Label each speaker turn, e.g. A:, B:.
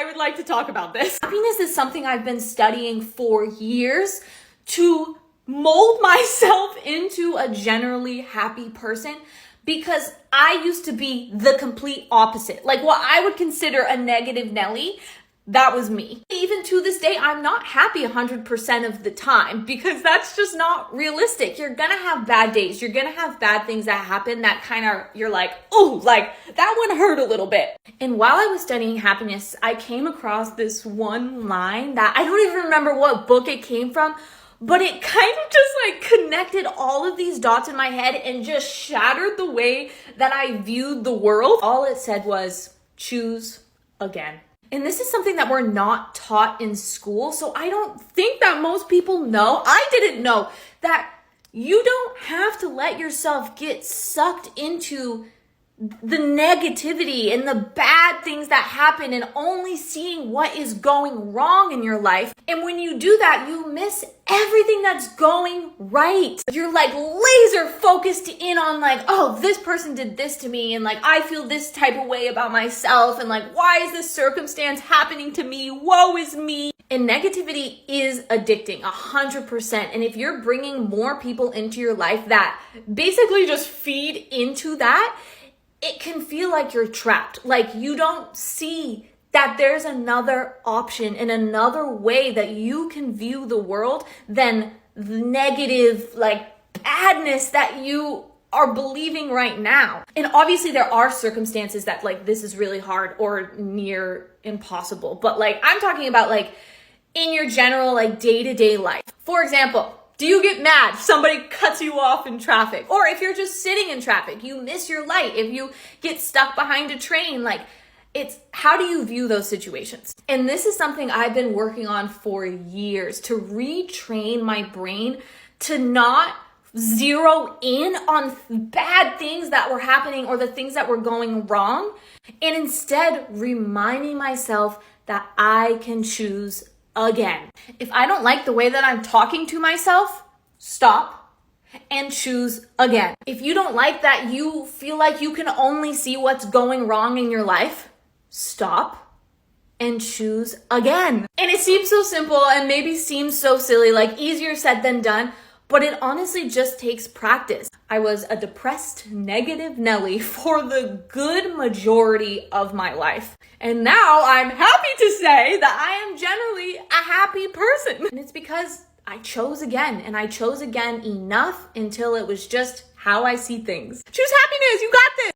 A: I would like to talk about this. Happiness is something I've been studying for years to mold myself into a generally happy person, because I used to be the complete opposite. Like what I would consider a negative Nelly, that was me. Even to this day, I'm not happy 100% of the time, because that's just not realistic. You're gonna have bad days. You're gonna have bad things that happen that kind of, you're like, oh, like that one hurt a little bit. And while I was studying happiness, I came across this one line that I don't even remember what book it came from, but it kind of just like connected all of these dots in my head and just shattered the way that I viewed the world. All it said was, choose again. And this is something that we're not taught in school, so I don't think that most people know. I didn't know that you don't have to let yourself get sucked into the negativity and the bad things that happen and only seeing what is going wrong in your life. And when you do that, you miss everything that's going right. You're like laser focused in on like, oh, this person did this to me, and like I feel this type of way about myself, and like, why is this circumstance happening to me? Woe is me. And negativity is addicting 100%. And if you're bringing more people into your life that basically just feed into that, it can feel like you're trapped. Like you don't see that there's another option and another way that you can view the world than the negative, like badness that you are believing right now. And obviously there are circumstances that like this is really hard or near impossible. But like I'm talking about like in your general like day-to-day life. For example, do you get mad if somebody cuts you off in traffic? Or if you're just sitting in traffic, you miss your light, if you get stuck behind a train, like it's how do you view those situations? And this is something I've been working on for years, to retrain my brain to not zero in on bad things that were happening or the things that were going wrong, and instead reminding myself that I can choose again. If I don't like the way that I'm talking to myself, stop and choose again. If you don't like that you feel like you can only see what's going wrong in your life, stop and choose again. And it seems so simple and maybe seems so silly, like easier said than done, but it honestly just takes practice. I was a depressed, negative Nelly for the good majority of my life. And now I'm happy to say that I am generally a happy person. And it's because I chose again, and I chose again enough until it was just how I see things. Choose happiness, you got this.